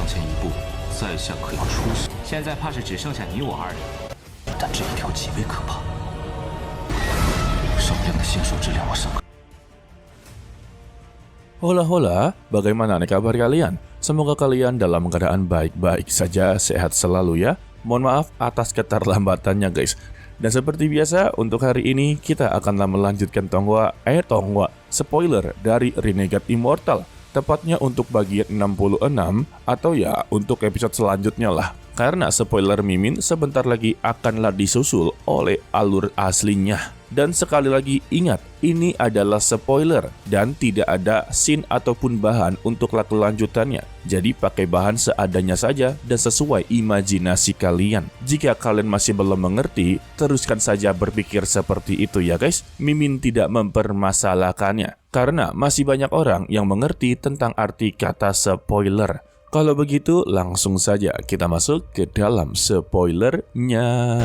前一步，在下可要出手。现在怕是只剩下你我二人。但这一条极为可怕，少量的仙术质量我尚可。 Hola, bagaimana nih kabar kalian? Semoga kalian dalam keadaan baik-baik saja, sehat selalu ya. Mohon maaf atas keterlambatannya guys. Dan seperti biasa, untuk hari ini kita akanlah melanjutkan tonghua spoiler dari Renegade Immortal. Tepatnya untuk bagian 66 atau ya untuk episode selanjutnya lah. Karena spoiler Mimin sebentar lagi akanlah disusul oleh alur aslinya. Dan sekali lagi ingat, ini adalah spoiler dan tidak ada scene ataupun bahan untuk kelanjutannya. Jadi pakai bahan seadanya saja dan sesuai imajinasi kalian. Jika kalian masih belum mengerti, teruskan saja berpikir seperti itu ya guys. Mimin tidak mempermasalahkannya. Karena masih banyak orang yang mengerti tentang arti kata spoiler. Kalau begitu, langsung saja kita masuk ke dalam spoilernya.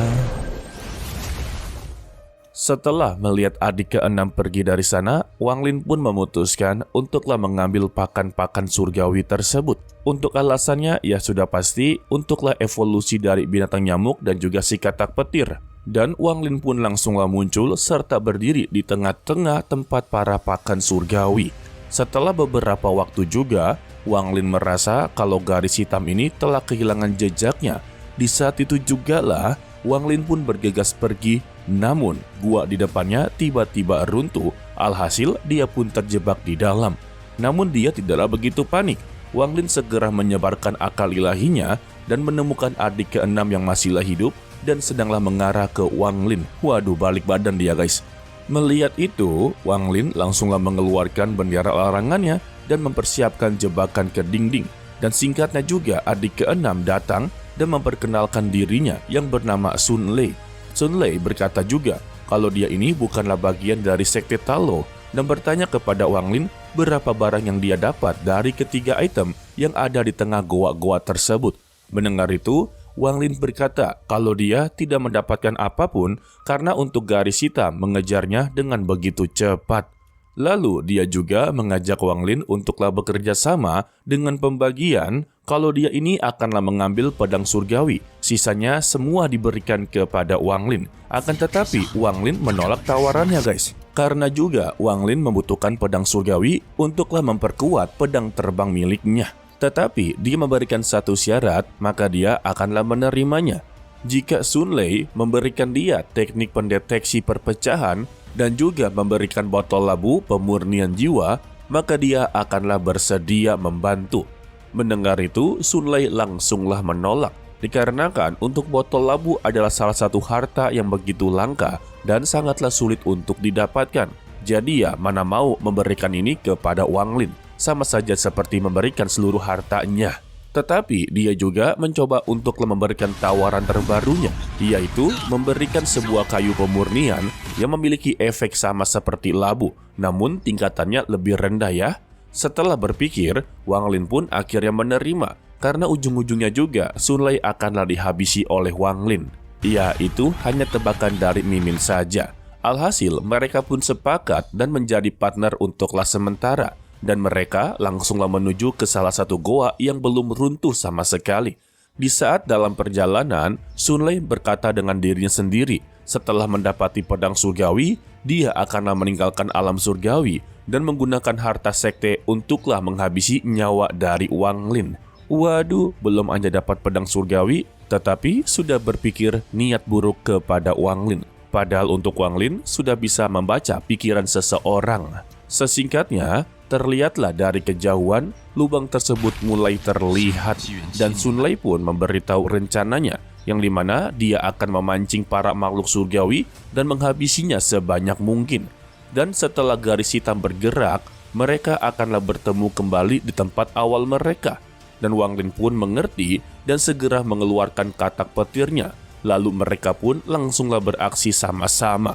Setelah melihat adik ke-6 pergi dari sana, Wang Lin pun memutuskan untuklah mengambil pakan-pakan surgawi tersebut. Untuk alasannya, ya sudah pasti untuklah evolusi dari binatang nyamuk dan juga si katak petir. Dan Wang Lin pun langsunglah muncul serta berdiri di tengah-tengah tempat para pakan surgawi. Setelah beberapa waktu juga, Wang Lin merasa kalau garis hitam ini telah kehilangan jejaknya. Di saat itu jugalah Wang Lin pun bergegas pergi, namun gua di depannya tiba-tiba runtuh. Alhasil dia pun terjebak di dalam. Namun dia tidaklah begitu panik. Wang Lin segera menyebarkan akal ilahinya dan menemukan adik ke-6 yang masihlah hidup dan sedanglah mengarah ke Wang Lin. Waduh, balik badan dia guys. Melihat itu, Wang Lin langsunglah mengeluarkan bendera larangannya dan mempersiapkan jebakan ke dinding. Dan singkatnya juga adik ke-6 datang dan memperkenalkan dirinya yang bernama Sun Lei. Sun Lei berkata juga kalau dia ini bukanlah bagian dari sekte Talo dan bertanya kepada Wang Lin berapa barang yang dia dapat dari ketiga item yang ada di tengah goa-goa tersebut. Mendengar itu, Wang Lin berkata kalau dia tidak mendapatkan apapun karena untuk garis hitam mengejarnya dengan begitu cepat. Lalu dia juga mengajak Wang Lin untuklah bekerja sama dengan pembagian kalau dia ini akanlah mengambil pedang surgawi. Sisanya semua diberikan kepada Wang Lin. Akan tetapi Wang Lin menolak tawarannya guys. Karena juga Wang Lin membutuhkan pedang surgawi untuklah memperkuat pedang terbang miliknya. Tetapi dia memberikan satu syarat, maka dia akanlah menerimanya. Jika Sun Lei memberikan dia teknik pendeteksi perpecahan dan juga memberikan botol labu pemurnian jiwa, maka dia akanlah bersedia membantu. Mendengar itu, Sun Lei langsunglah menolak. Dikarenakan untuk botol labu adalah salah satu harta yang begitu langka dan sangatlah sulit untuk didapatkan. Jadi ya mana mau memberikan ini kepada Wang Lin. Sama saja seperti memberikan seluruh hartanya. Tetapi dia juga mencoba untuk memberikan tawaran terbarunya, yaitu memberikan sebuah kayu pemurnian yang memiliki efek sama seperti labu, namun tingkatannya lebih rendah ya. Setelah berpikir, Wang Lin pun akhirnya menerima, karena ujung-ujungnya juga Sun Lei akanlah dihabisi oleh Wang Lin. Ya, itu hanya tebakan dari Mimin saja. Alhasil, mereka pun sepakat dan menjadi partner untuklah sementara. Dan mereka langsunglah menuju ke salah satu goa yang belum runtuh sama sekali. Di saat dalam perjalanan, Sun Lei berkata dengan dirinya sendiri, setelah mendapati pedang surgawi, dia akanlah meninggalkan alam surgawi dan menggunakan harta sekte untuklah menghabisi nyawa dari Wang Lin. Waduh, belum aja dapat pedang surgawi, tetapi sudah berpikir niat buruk kepada Wang Lin. Padahal untuk Wang Lin sudah bisa membaca pikiran seseorang. Sesingkatnya, terlihatlah dari kejauhan, lubang tersebut mulai terlihat dan Sun Lei pun memberitahu rencananya yang dimana dia akan memancing para makhluk surgawi dan menghabisinya sebanyak mungkin. Dan setelah garis hitam bergerak, mereka akanlah bertemu kembali di tempat awal mereka. Dan Wang Lin pun mengerti dan segera mengeluarkan katak petirnya. Lalu mereka pun langsunglah beraksi sama-sama.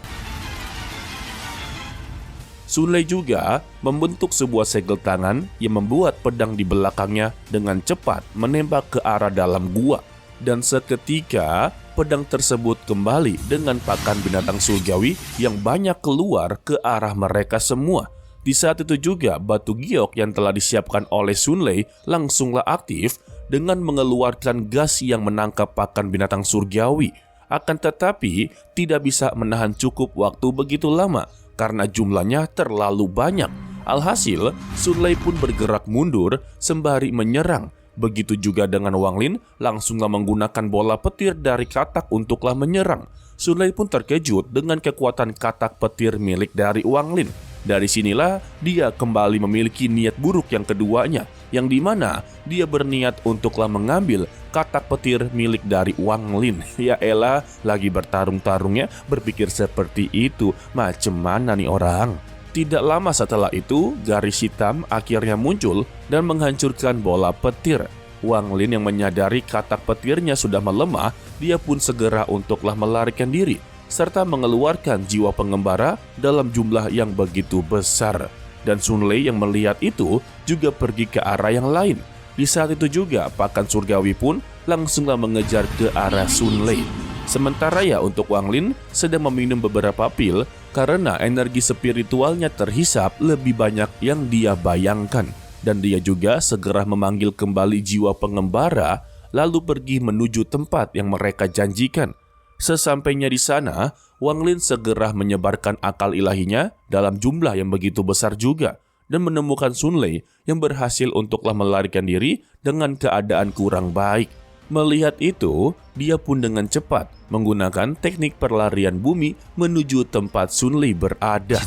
Sun Lei juga membentuk sebuah segel tangan yang membuat pedang di belakangnya dengan cepat menembak ke arah dalam gua. Dan seketika pedang tersebut kembali dengan pakan binatang surgawi yang banyak keluar ke arah mereka semua. Di saat itu juga batu giok yang telah disiapkan oleh Sun Lei langsunglah aktif dengan mengeluarkan gas yang menangkap pakan binatang surgawi. Akan tetapi tidak bisa menahan cukup waktu begitu lama karena jumlahnya terlalu banyak. Alhasil, Sun Lei pun bergerak mundur sembari menyerang. Begitu juga dengan Wang Lin, langsunglah menggunakan bola petir dari katak untuklah menyerang. Sun Lei pun terkejut dengan kekuatan katak petir milik dari Wang Lin. Dari sinilah dia kembali memiliki niat buruk yang keduanya, yang dimana dia berniat untuklah mengambil katak petir milik dari Wang Lin. Ya elah, lagi bertarung-tarungnya berpikir seperti itu. Macem mana nih orang? Tidak lama setelah itu, garis hitam akhirnya muncul dan menghancurkan bola petir. Wang Lin yang menyadari katak petirnya sudah melemah, dia pun segera untuklah melarikan diri, serta mengeluarkan jiwa pengembara dalam jumlah yang begitu besar. Dan Sun Lei yang melihat itu juga pergi ke arah yang lain. Di saat itu juga, pakan surgawi pun langsunglah mengejar ke arah Sun Lei. Sementara ya untuk Wang Lin sedang meminum beberapa pil karena energi spiritualnya terhisap lebih banyak yang dia bayangkan. Dan dia juga segera memanggil kembali jiwa pengembara lalu pergi menuju tempat yang mereka janjikan. Sesampainya di sana, Wang Lin segera menyebarkan akal ilahinya dalam jumlah yang begitu besar juga dan menemukan Sun Lei yang berhasil untuklah melarikan diri dengan keadaan kurang baik. Melihat itu, dia pun dengan cepat menggunakan teknik perlarian bumi menuju tempat Sun Lei berada.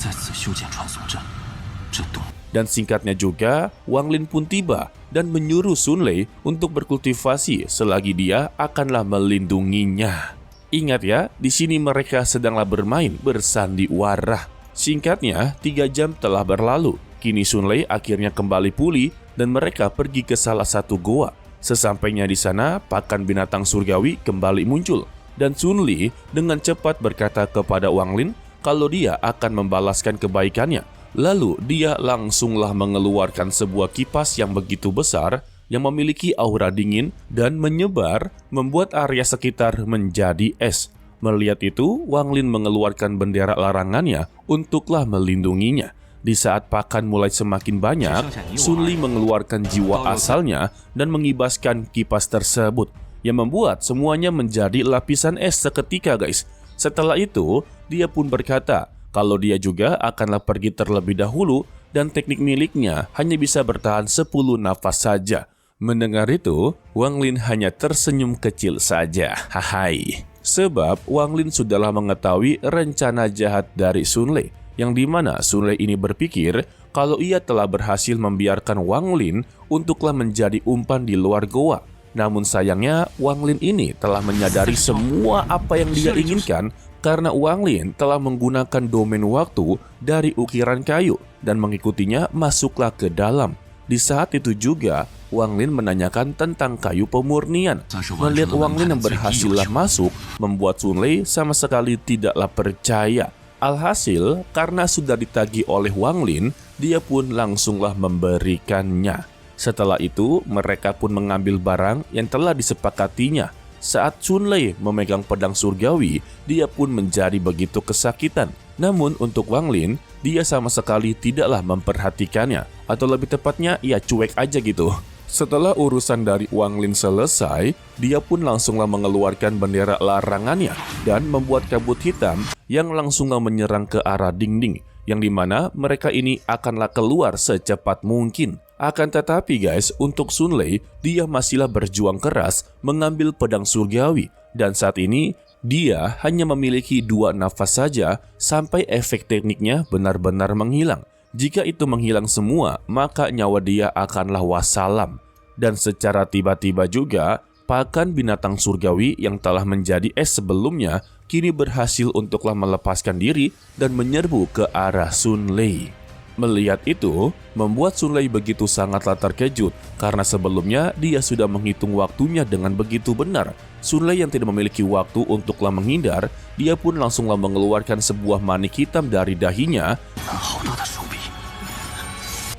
Dan singkatnya juga, Wang Lin pun tiba dan menyuruh Sun Lei untuk berkultivasi selagi dia akanlah melindunginya. Ingat ya, di sini mereka sedanglah bermain bersandiwara. Singkatnya, 3 jam telah berlalu. Kini Sun Lei akhirnya kembali pulih dan mereka pergi ke salah satu goa. Sesampainya di sana, pakan binatang surgawi kembali muncul. Dan Sun Lei dengan cepat berkata kepada Wang Lin kalau dia akan membalaskan kebaikannya. Lalu dia langsunglah mengeluarkan sebuah kipas yang begitu besar yang memiliki aura dingin dan menyebar, membuat area sekitar menjadi es. Melihat itu, Wang Lin mengeluarkan bendera larangannya untuklah melindunginya. Di saat pakan mulai semakin banyak, Sun Lei mengeluarkan jiwa asalnya dan mengibaskan kipas tersebut, yang membuat semuanya menjadi lapisan es seketika guys. Setelah itu, dia pun berkata kalau dia juga akanlah pergi terlebih dahulu dan teknik miliknya hanya bisa bertahan 10 nafas saja. Mendengar itu, Wang Lin hanya tersenyum kecil saja. Hai. Sebab Wang Lin sudahlah mengetahui rencana jahat dari Sun Lei, yang dimana Sun Lei ini berpikir kalau ia telah berhasil membiarkan Wang Lin untuklah menjadi umpan di luar goa. Namun sayangnya Wang Lin ini telah menyadari semua apa yang dia inginkan karena Wang Lin telah menggunakan domain waktu dari ukiran kayu dan mengikutinya masuklah ke dalam. Di saat itu juga Wang Lin menanyakan tentang kayu pemurnian. Melihat Wang Lin yang berhasillah masuk, membuat Sun Lei sama sekali tidaklah percaya. Alhasil, karena sudah ditagih oleh Wang Lin, dia pun langsunglah memberikannya. Setelah itu, mereka pun mengambil barang yang telah disepakatinya. Saat Sun Lei memegang pedang surgawi, dia pun menjadi begitu kesakitan. Namun untuk Wang Lin, dia sama sekali tidaklah memperhatikannya. Atau lebih tepatnya, ia cuek aja gitu. Setelah urusan dari Wang Lin selesai, dia pun langsunglah mengeluarkan bendera larangannya dan membuat kabut hitam yang langsunglah menyerang ke arah dinding, yang dimana mereka ini akanlah keluar secepat mungkin. Akan tetapi guys, untuk Sun Lei, dia masihlah berjuang keras mengambil pedang surgawi, dan saat ini dia hanya memiliki 2 nafas saja sampai efek tekniknya benar-benar menghilang. Jika itu menghilang semua, maka nyawa dia akanlah wassalam. Dan secara tiba-tiba juga, pakan binatang surgawi yang telah menjadi es sebelumnya kini berhasil untuklah melepaskan diri dan menyerbu ke arah Sun Lei. Melihat itu, membuat Sun Lei begitu sangatlah terkejut karena sebelumnya dia sudah menghitung waktunya dengan begitu benar. Sun Lei yang tidak memiliki waktu untuklah menghindar, dia pun langsunglah mengeluarkan sebuah manik hitam dari dahinya,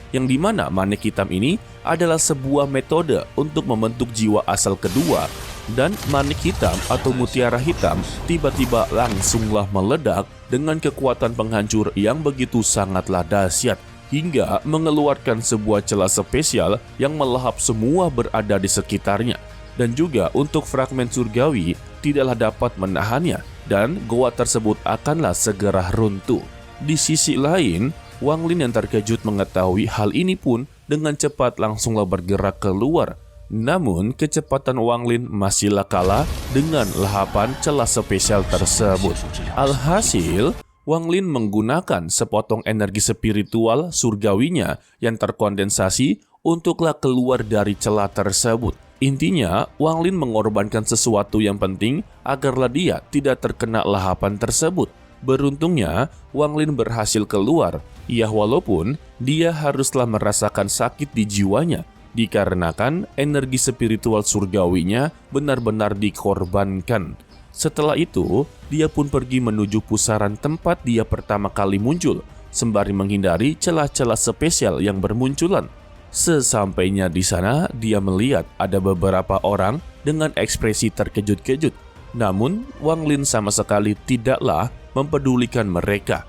yang dimana manik hitam ini adalah sebuah metode untuk membentuk jiwa asal kedua, dan manik hitam atau mutiara hitam tiba-tiba langsunglah meledak dengan kekuatan penghancur yang begitu sangatlah dahsyat. hingga mengeluarkan sebuah celah spesial yang melahap semua berada di sekitarnya. Dan juga untuk fragmen surgawi tidaklah dapat menahannya dan goa tersebut akanlah segera runtuh. Di sisi lain, Wang Lin yang terkejut mengetahui hal ini pun dengan cepat langsunglah bergerak keluar. Namun kecepatan Wang Lin masihlah kalah dengan lahapan celah spesial tersebut. Alhasil, Wang Lin menggunakan sepotong energi spiritual surgawinya yang terkondensasi untuklah keluar dari celah tersebut. Intinya, Wang Lin mengorbankan sesuatu yang penting agarlah dia tidak terkena lahapan tersebut. Beruntungnya, Wang Lin berhasil keluar, ya walaupun dia haruslah merasakan sakit di jiwanya, dikarenakan energi spiritual surgawinya benar-benar dikorbankan. Setelah itu, dia pun pergi menuju pusaran tempat dia pertama kali muncul, sembari menghindari celah-celah spesial yang bermunculan. Sesampainya di sana, dia melihat ada beberapa orang dengan ekspresi terkejut-kejut. Namun, Wang Lin sama sekali tidaklah mempedulikan mereka.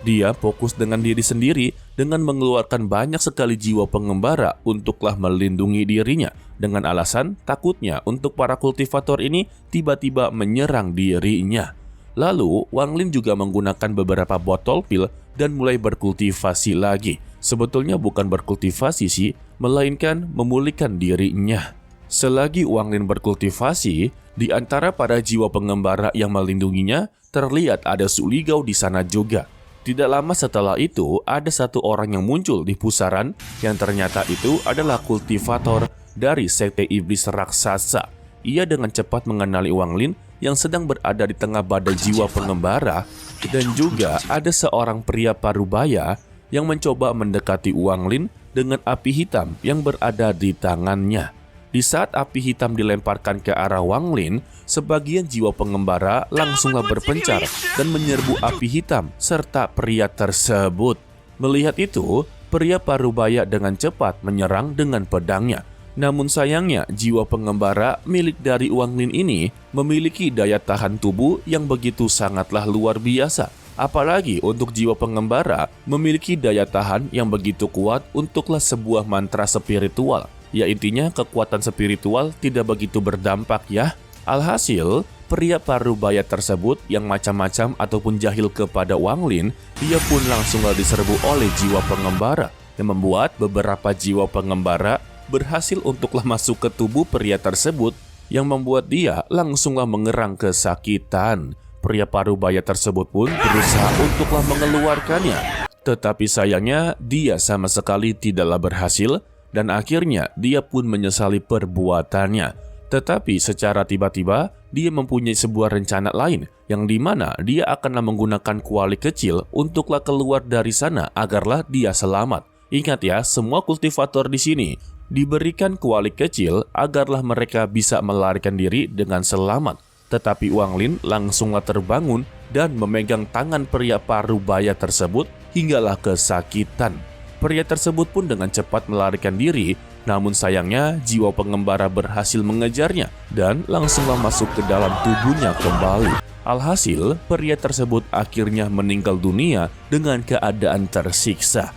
Dia fokus dengan diri sendiri dengan mengeluarkan banyak sekali jiwa pengembara untuklah melindungi dirinya, dengan alasan takutnya untuk para kultivator ini tiba-tiba menyerang dirinya. Lalu, Wang Lin juga menggunakan beberapa botol pil dan mulai berkultivasi lagi. Sebetulnya bukan berkultivasi sih, melainkan memulihkan dirinya. Selagi Wang Lin berkultivasi, di antara para jiwa pengembara yang melindunginya, terlihat ada Suligao di sana juga. Tidak lama setelah itu, ada satu orang yang muncul di pusaran yang ternyata itu adalah kultivator dari sekte iblis raksasa. Ia dengan cepat mengenali Wang Lin yang sedang berada di tengah badai jiwa pengembara, dan juga ada seorang pria parubaya yang mencoba mendekati Wang Lin dengan api hitam yang berada di tangannya. Di saat api hitam dilemparkan ke arah Wang Lin, sebagian jiwa pengembara langsunglah berpencar dan menyerbu api hitam serta pria tersebut. Melihat itu, pria parubaya dengan cepat menyerang dengan pedangnya. Namun sayangnya, jiwa pengembara milik dari Wang Lin ini memiliki daya tahan tubuh yang begitu sangatlah luar biasa. Apalagi untuk jiwa pengembara memiliki daya tahan yang begitu kuat untuklah sebuah mantra spiritual. Ya intinya kekuatan spiritual tidak begitu berdampak ya. Alhasil, pria parubaya tersebut yang macam-macam ataupun jahil kepada Wang Lin, dia pun langsunglah diserbu oleh jiwa pengembara yang membuat beberapa jiwa pengembara berhasil untuklah masuk ke tubuh pria tersebut yang membuat dia langsunglah mengerang kesakitan. Pria parubaya tersebut pun berusaha untuklah mengeluarkannya. Tetapi sayangnya dia sama sekali tidaklah berhasil dan akhirnya dia pun menyesali perbuatannya. Tetapi secara tiba-tiba dia mempunyai sebuah rencana lain yang dimana dia akanlah menggunakan kuali kecil untuklah keluar dari sana agarlah dia selamat. Ingat ya, semua kultivator di sini diberikan kuali kecil agarlah mereka bisa melarikan diri dengan selamat. Tetapi Wang Lin langsunglah terbangun dan memegang tangan pria parubaya tersebut hinggalah kesakitan. Pria tersebut pun dengan cepat melarikan diri, namun sayangnya jiwa pengembara berhasil mengejarnya dan langsunglah masuk ke dalam tubuhnya kembali. Alhasil, pria tersebut akhirnya meninggal dunia dengan keadaan tersiksa.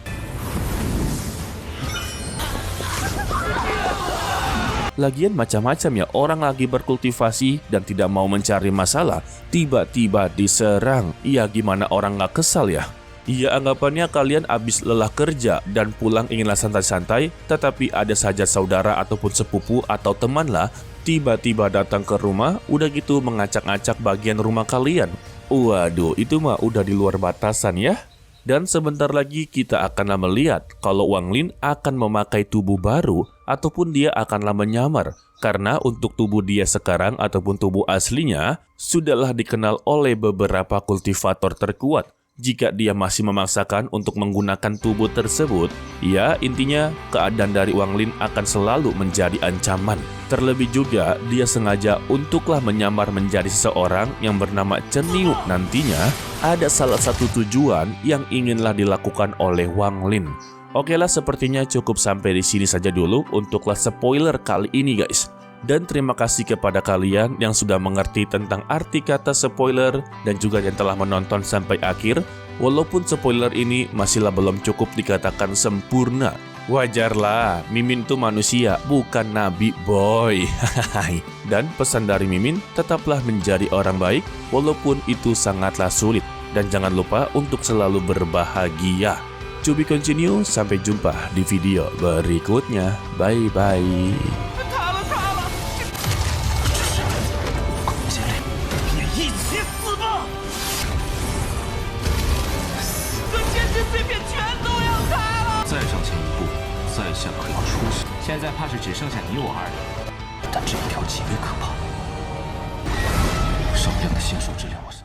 Lagian macam-macam ya, orang lagi berkultivasi dan tidak mau mencari masalah, tiba-tiba diserang. Ya gimana orang gak kesal ya? Ya anggapannya kalian abis lelah kerja dan pulang inginlah santai-santai, tetapi ada saja saudara ataupun sepupu atau teman lah, tiba-tiba datang ke rumah, udah gitu mengacak-acak bagian rumah kalian. Waduh, itu mah udah di luar batasan ya. Dan sebentar lagi kita akanlah melihat kalau Wang Lin akan memakai tubuh baru ataupun dia akanlah menyamar. Karena untuk tubuh dia sekarang ataupun tubuh aslinya sudahlah dikenal oleh beberapa kultivator terkuat. Jika dia masih memaksakan untuk menggunakan tubuh tersebut, ya intinya keadaan dari Wang Lin akan selalu menjadi ancaman. Terlebih juga dia sengaja untuklah menyamar menjadi seseorang yang bernama Chen Niu. Nantinya ada salah satu tujuan yang inginlah dilakukan oleh Wang Lin. Oke lah, sepertinya cukup sampai di sini saja dulu untuklah spoiler kali ini guys. Dan terima kasih kepada kalian yang sudah mengerti tentang arti kata spoiler dan juga yang telah menonton sampai akhir. Walaupun spoiler ini masihlah belum cukup dikatakan sempurna. Wajarlah, Mimin tuh manusia, bukan nabi boy. Dan pesan dari Mimin, tetaplah menjadi orang baik, walaupun itu sangatlah sulit. Dan jangan lupa untuk selalu berbahagia. To be continue, sampai jumpa di video berikutnya. Bye-bye. 也一起死吧！死的坚决碎片全都要开了。再上前一步，在下可要出血。现在怕是只剩下你我二人。但这一条极为可怕，少量的仙术质量我上。